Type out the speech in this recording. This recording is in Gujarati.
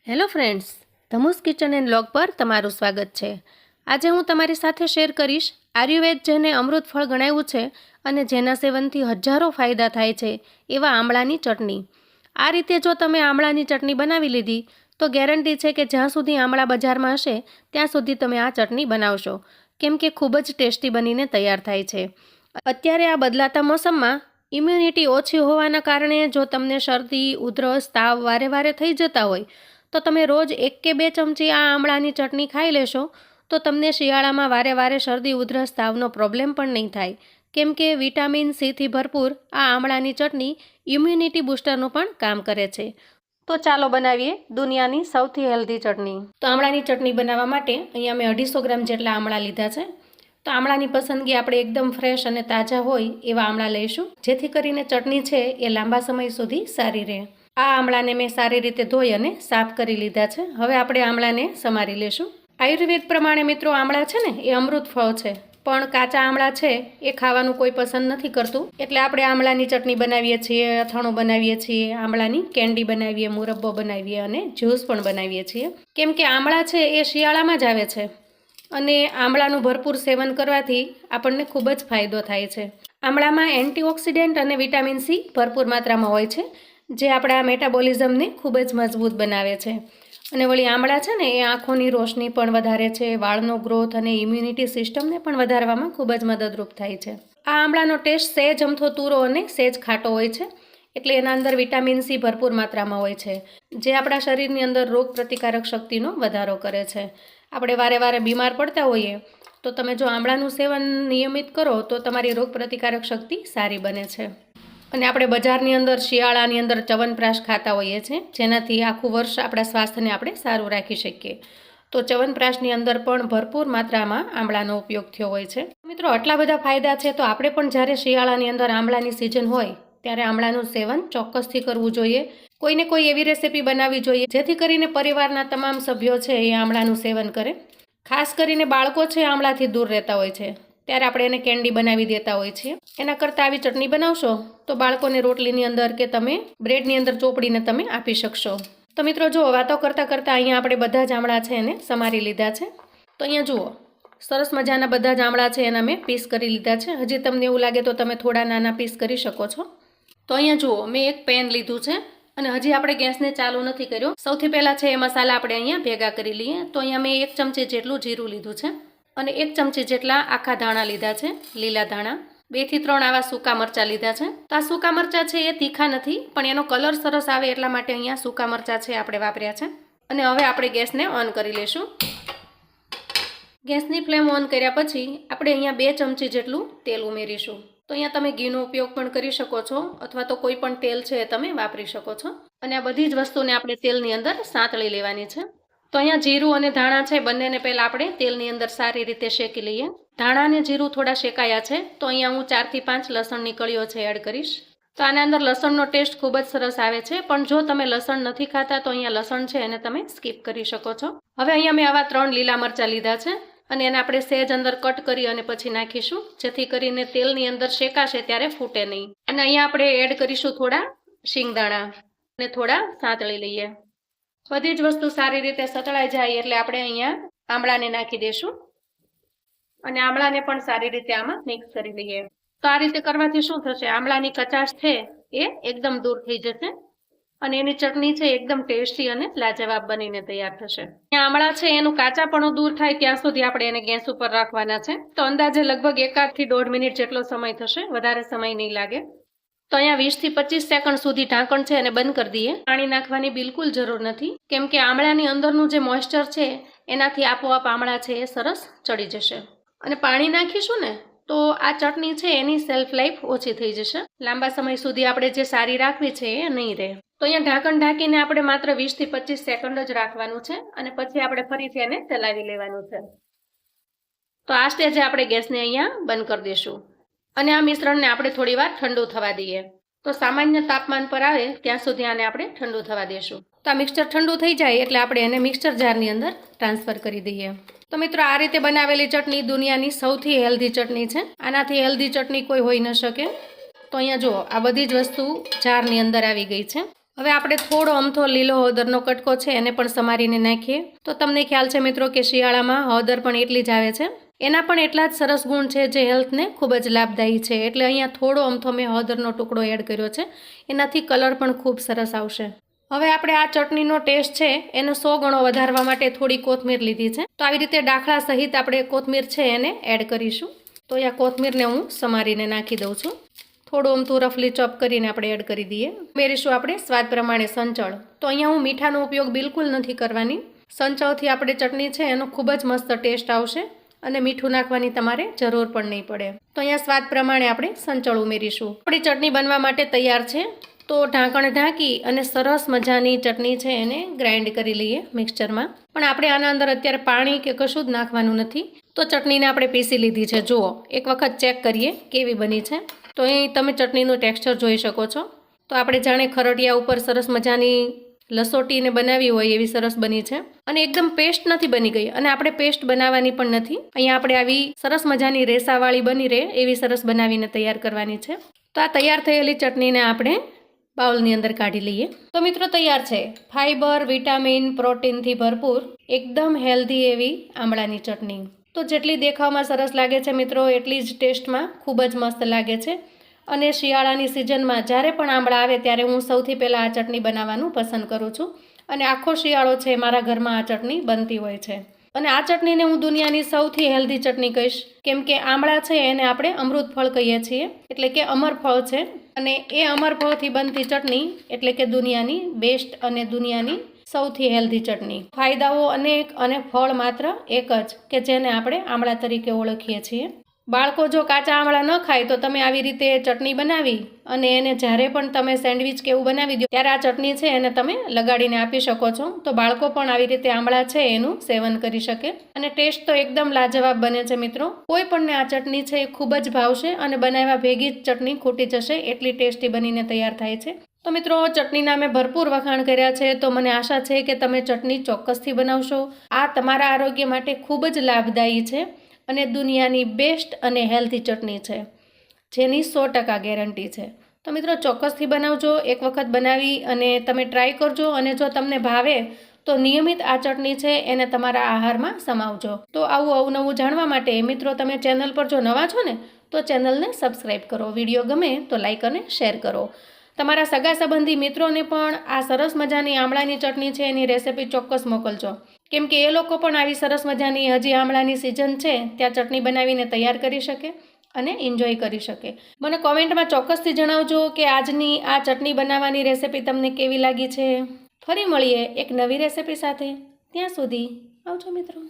હેલો ફ્રેન્ડ્સ, ધમુસ કિચન એન્ડ વ્લોગ પર તમારું સ્વાગત છે। આજે હું તમારી સાથે શેર કરીશ આયુર્વેદ જેને અમૃત ફળ ગણાવ્યું છે અને જેના સેવનથી હજારો ફાયદા થાય છે એવા આમળાની ચટણી। આ રીતે જો તમે આમળાની ચટણી બનાવી લીધી તો ગેરંટી છે કે જ્યાં સુધી આમળા બજારમાં હશે ત્યાં સુધી તમે આ ચટણી બનાવશો, કેમ કે ખૂબ જ ટેસ્ટી બનીને તૈયાર થાય છે। અત્યારે આ બદલાતા મોસમમાં ઇમ્યુનિટી ઓછી હોવાના કારણે જો તમને શરદી, ઉધરસ, તાવ વારે વારે થઈ જતા હોય તો તમે રોજ 1 કે 2 ચમચી આ આમળાની ચટણી ખાઈ લેશો તો તમને શિયાળામાં વારે વારે શરદી, ઉધરસ, તાવનો પ્રોબ્લેમ પણ નહીં થાય, કેમ કે વિટામિન સીથી ભરપૂર આ આમળાની ચટણી ઇમ્યુનિટી બૂસ્ટરનું પણ કામ કરે છે। તો ચાલો બનાવીએ દુનિયાની સૌથી હેલ્ધી ચટણી। તો આમળાની ચટણી બનાવવા માટે અહીંયા મેં 250 ગ્રામ જેટલા આમળા લીધા છે। તો આમળાની પસંદગી આપણે એકદમ ફ્રેશ અને તાજા હોય એવા આમળા લઈશું, જેથી કરીને ચટણી છે એ લાંબા સમય સુધી સારી રહે। આ આમળાને મેં સારી રીતે ધોઈ અને સાફ કરી લીધા છે। હવે આપણે આમળાને સમારી લેશું। આયુર્વેદ પ્રમાણે મિત્રો આમળા છે ને એ અમૃત ફળ છે, પણ કાચા આમળા છે એ ખાવાનું કોઈ પસંદ નથી કરતું, એટલે આપણે આમળાની ચટણી બનાવીએ છીએ, અથાણું બનાવીએ છીએ, આમળાની કેન્ડી બનાવીએ, મુરબ્બો બનાવીએ અને જ્યુસ પણ બનાવીએ છીએ, કેમ કે આમળા છે એ શિયાળામાં જ આવે છે અને આમળાનું ભરપૂર સેવન કરવાથી આપણને ખૂબ જ ફાયદો થાય છે। આમળામાં એન્ટીઓક્સિડન્ટ અને વિટામિન સી ભરપૂર માત્રામાં હોય છે, જે આપણા મેટાબોલિઝમને ખૂબ જ મજબૂત બનાવે છે। અને વળી આમળા છે ને એ આંખોની રોશની પણ વધારે છે, વાળનો ગ્રોથ અને ઇમ્યુનિટી સિસ્ટમને પણ વધારવામાં ખૂબ જ મદદરૂપ થાય છે। આ આમળાનો ટેસ્ટ સહેજ અમથો તુરો અને સહેજ ખાટો હોય છે, એટલે એના અંદર વિટામિન સી ભરપૂર માત્રામાં હોય છે, જે આપણા શરીરની અંદર રોગ પ્રતિકારક શક્તિનો વધારો કરે છે। આપણે વારે વારે બીમાર પડતા હોઈએ તો તમે જો આમળાનું સેવન નિયમિત કરો તો તમારી રોગ પ્રતિકારક શક્તિ સારી બને છે। અને આપણે બજારની અંદર શિયાળાની અંદર ચ્યવનપ્રાશ ખાતા હોઈએ છીએ, જેનાથી આખું વર્ષ આપણા સ્વાસ્થ્યને આપણે સારું રાખી શકીએ। તો ચ્યવનપ્રાશની અંદર પણ ભરપૂર માત્રામાં આમળાનો ઉપયોગ થયો હોય છે। મિત્રો, આટલા બધા ફાયદા છે તો આપણે પણ જ્યારે શિયાળાની અંદર આમળાની સિઝન હોય ત્યારે આમળાનું સેવન ચોક્કસથી કરવું જોઈએ। કોઈને કોઈ એવી રેસીપી બનાવવી જોઈએ જેથી કરીને પરિવારના તમામ સભ્યો છે એ આમળાનું સેવન કરે। ખાસ કરીને બાળકો છે આમળાથી દૂર રહેતા હોય છે, ત્યારે આપણે એને કેન્ડી બનાવી દેતા હોય છીએ। એના કરતાં આવી ચટણી બનાવશો તો બાળકોને રોટલીની અંદર કે તમે બ્રેડની અંદર ચોપડીને તમે આપી શકશો। તો મિત્રો જુઓ, વાતો કરતાં કરતાં અહીંયા આપણે બધા જ આમળા છે એને સમારી લીધા છે। તો અહીંયા જુઓ, સરસ મજાના બધા જ આમળા છે એના મેં પીસ કરી લીધા છે। હજી તમને એવું લાગે તો તમે થોડા નાના પીસ કરી શકો છો। તો અહીંયા જુઓ, મેં એક પેન લીધું છે અને હજી આપણે ગેસને ચાલુ નથી કર્યો। સૌથી પહેલાં છે એ મસાલા આપણે અહીંયા ભેગા કરી લઈએ। તો અહીંયા મેં 1 ચમચી જેટલું જીરું લીધું છે અને 1 ચમચી જેટલા આખા ધાણા લીધા છે, લીલા ધાણા। 2 થી 3 આવા સૂકા મરચાં લીધા છે। તો આ સૂકા મરચાં છે એ તીખા નથી, પણ એનો કલર સરસ આવે એટલા માટે અહીંયા સૂકા મરચાં છે આપણે વાપર્યા છે। અને હવે આપણે ગેસને ઓન કરી લઈશું। ગેસની ફ્લેમ ઓન કર્યા પછી આપણે અહીંયા 2 ચમચી જેટલું તેલ ઉમેરીશું। તો અહીંયા તમે ઘીનો ઉપયોગ પણ કરી શકો છો અથવા તો કોઈ પણ તેલ છે એ તમે વાપરી શકો છો। અને આ બધી જ વસ્તુને આપણે તેલની અંદર સાંતળી લેવાની છે। તો અહીંયા જીરું અને ધાણા છે બંનેને પહેલાં આપણે તેલની અંદર સારી રીતે શેકી લઈએ। ધાણા અને જીરું થોડા શેકાયા છે તો અહીંયા હું 4 થી 5 લસણની કળીઓ છે એડ કરીશ। તો આના અંદર લસણનો ટેસ્ટ ખૂબ જ સરસ આવે છે, પણ જો તમે લસણ નથી ખાતા તો અહીંયા લસણ છે એને તમે સ્કીપ કરી શકો છો। હવે અહીંયા મેં આવા 3 લીલા મરચાં લીધા છે અને એને આપણે સહેજ અંદર કટ કરી અને પછી નાખીશું, જેથી કરીને તેલની અંદર શેકાશે ત્યારે ફૂટે નહીં। અને અહીંયા આપણે એડ કરીશું થોડા શિંગદાણા અને થોડા સાંતળી લઈએ। બધી જ વસ્તુ સારી રીતે સતળાઈ જાય એટલે આપણે અહીંયા આમળાને નાખી દઈશું અને આમળાને પણ સારી રીતે આમાં મિક્સ કરી લઈએ। તો આ રીતે કરવાથી શું થશે, આમળાની કચાશ છે એ એકદમ દૂર થઈ જશે અને એની ચટણી છે એકદમ ટેસ્ટી અને લાજવાબ બનીને તૈયાર થશે। આમળા છે એનું કાચાપણું દૂર થાય ત્યાં સુધી આપણે એને ગેસ ઉપર રાખવાના છે। તો અંદાજે લગભગ 1 થી 1.5 મિનિટ જેટલો સમય થશે, વધારે સમય નહીં લાગે। તો અહીંયા 20 થી 25 સેકન્ડ સુધી ઢાંકણ છે એને બંધ કરી દઈએ। પાણી નાખવાની બિલકુલ જરૂર નથી, કેમ કે આમળાની અંદરનું જે મોઇસ્ચર છે એનાથી આપોઆપ આમળા છે એ સરસ ચડી જશે। અને પાણી નાખીશું ને તો આ ચટણી છે એની સેલ્ફ લાઈફ ઓછી થઈ જશે, લાંબા સમય સુધી આપણે જે સારી રાખવી છે એ નહીં રહે। તો અહીંયા ઢાંકણ ઢાંકીને આપણે માત્ર 20 થી 25 સેકન્ડ જ રાખવાનું છે અને પછી આપણે ફરીથી એને ચલાવી લેવાનું છે। તો આ સ્ટેજે આપણે ગેસને અહીંયા બંધ કરી દઈશું અને આ મિશ્રણને આપણે થોડીવાર ઠંડુ થવા દઈએ। તો સામાન્ય તાપમાન પર આવે ત્યાં સુધી આને આપણે ઠંડુ થવા દઈશું। તો આ મિક્સચર ઠંડુ થઈ જાય એટલે આપણે એને મિક્સચર જારની અંદર ટ્રાન્સફર કરી દઈએ। તો મિત્રો, આ રીતે બનાવેલી ચટણી દુનિયાની સૌથી હેલ્ધી ચટણી છે। આનાથી હેલ્ધી ચટણી કોઈ હોઈ ન શકે। તો અહીંયા જુઓ, આ બધી જ વસ્તુ જારની અંદર આવી ગઈ છે હવે આપણે થોડો અમથો લીલો હળદરનો કટકો છે એને પણ સમારીને નાખીએ. તો તમને ખ્યાલ છે મિત્રો કે શિયાળામાં હળદર પણ એટલી જ આવે છે. એના પણ એટલા જ સરસ ગુણ છે જે હેલ્થને ખૂબ જ લાભદાયી છે. એટલે અહીંયા થોડો અમથો મેં હળદરનો ટુકડો એડ કર્યો છે. એનાથી કલર પણ ખૂબ સરસ આવશે. હવે આપણે આ ચટણીનો ટેસ્ટ છે એને 100 ગણો વધારવા માટે થોડી કોથમીર લીધી છે. તો આવી રીતે દાખલા સહિત આપણે કોથમીર છે એને એડ કરીશું. તો આ કોથમીરને હું સમારીને નાખી દઉં છું. થોડું અમથું રફલી ચોપ કરીને આપણે એડ કરી દઈએ. ઉમેરીશું આપણે સ્વાદ પ્રમાણે સંચળ. તો અહીંયા હું મીઠાનો ઉપયોગ બિલકુલ નથી કરવાની. સંચળથી આપણે ચટણી છે એનો ખૂબ જ મસ્ત ટેસ્ટ આવશે અને મીઠું નાખવાની તમારે જરૂર પણ નહીં પડે. તો અહીંયા સ્વાદ પ્રમાણે આપણે સંચળ ઉમેરીશું. આપણી ચટણી બનવા માટે તૈયાર છે. તો ઢાંકણ ઢાંકી અને સરસ મજાની ચટણી છે એને ગ્રાઇન્ડ કરી લઈએ મિક્સચરમાં. પણ આપણે આના અંદર અત્યારે પાણી કે કશું જ નાખવાનું નથી. તો ચટણીને આપણે પીસી લીધી છે. જુઓ, એક વખત ચેક કરીએ કેવી બની છે. તો અહીં તમે ચટણીનું ટેક્સચર જોઈ શકો છો. તો આપણે જાણે ખરડિયા ઉપર સરસ મજાની લસોટીને બનાવી હોય એવી સરસ બની છે. અને એકદમ પેસ્ટ નથી બની ગઈ અને આપણે પેસ્ટ બનાવવાની પણ નથી. અહીંયા આપણે આવી સરસ મજાની રેસાવાળી બની રહે એવી સરસ બનાવીને તૈયાર કરવાની છે. તો આ તૈયાર થયેલી ચટણીને આપણે બાઉલની અંદર કાઢી લઈએ. તો મિત્રો તૈયાર છે ફાઈબર, વિટામિન, પ્રોટીનથી ભરપૂર એકદમ હેલ્ધી એવી આમળાની ચટણી. તો જેટલી દેખાવમાં સરસ લાગે છે મિત્રો એટલી જ ટેસ્ટમાં ખૂબ જ મસ્ત લાગે છે. અને શિયાળાની સિઝનમાં જ્યારે પણ આમળા આવે ત્યારે હું સૌથી પહેલાં આ ચટણી બનાવવાનું પસંદ કરું છું. અને આખો શિયાળો છે મારા ઘરમાં આ ચટણી બનતી હોય છે. અને આ ચટણીને હું દુનિયાની સૌથી હેલ્ધી ચટણી કહીશ. કેમ કે આમળા છે એને આપણે અમૃત ફળ કહીએ છીએ. એટલે કે અમર ફળ છે. અને એ અમર ફળથી બનતી ચટણી એટલે કે દુનિયાની બેસ્ટ અને દુનિયાની સૌથી હેલ્ધી ચટણી. ફાયદાઓ અનેક અને ફળ માત્ર એક જ કે જેને આપણે આમળા તરીકે ઓળખીએ છીએ. બાળકો જો કાચા આમળા ન ખાય તો તમે આવી રીતે ચટણી બનાવી અને એને જ્યારે પણ તમે સેન્ડવિચ કે એવું બનાવી દો ત્યારે આ ચટણી છે એને તમે લગાડીને આપી શકો છો. તો બાળકો પણ આવી રીતે આમળા છે એનું સેવન કરી શકે. અને ટેસ્ટ તો એકદમ લાજવાબ બને છે મિત્રો. કોઈ પણને આ ચટણી છે એ ખૂબ જ ભાવશે અને બનાવ્યા ભેગી જ ચટણી ખૂટી જશે એટલી ટેસ્ટી બનીને તૈયાર થાય છે. તો મિત્રો ચટણીના મેં ભરપૂર વખાણ કર્યા છે. તો મને આશા છે કે તમે ચટણી ચોક્કસથી બનાવશો. આ તમારા આરોગ્ય માટે ખૂબ જ લાભદાયી છે અને દુનિયાની બેસ્ટ અને હેલ્ધી ચટણી છે જેની 100% ગેરંટી છે. તો મિત્રો ચોક્કસથી બનાવજો. એક વખત બનાવી અને તમે ટ્રાય કરજો. અને જો તમને ભાવે તો નિયમિત આ ચટણી છે એને તમારા આહારમાં સમાવજો. તો આવું અવનવું જાણવા માટે મિત્રો તમે ચેનલ પર જો નવા છો ને તો ચેનલને સબસ્ક્રાઈબ કરો. વિડીયો ગમે તો લાઈક અને શેર કરો. તમારા સગા સંબંધી મિત્રોને પણ આ સરસ મજાની આમળાની ચટણી છે એની રેસિપી ચોક્કસ મોકલજો. કેમ કે એ લોકો પણ આવી સરસ મજાની હજી આમળાની સિઝન છે ત્યાં ચટણી બનાવીને તૈયાર કરી શકે અને એન્જોય કરી શકે. મને કોમેન્ટમાં ચોક્કસથી જણાવજો કે આજની આ ચટણી બનાવવાની રેસિપી તમને કેવી લાગી છે. ફરી મળીએ એક નવી રેસિપી સાથે. ત્યાં સુધી આવજો મિત્રો.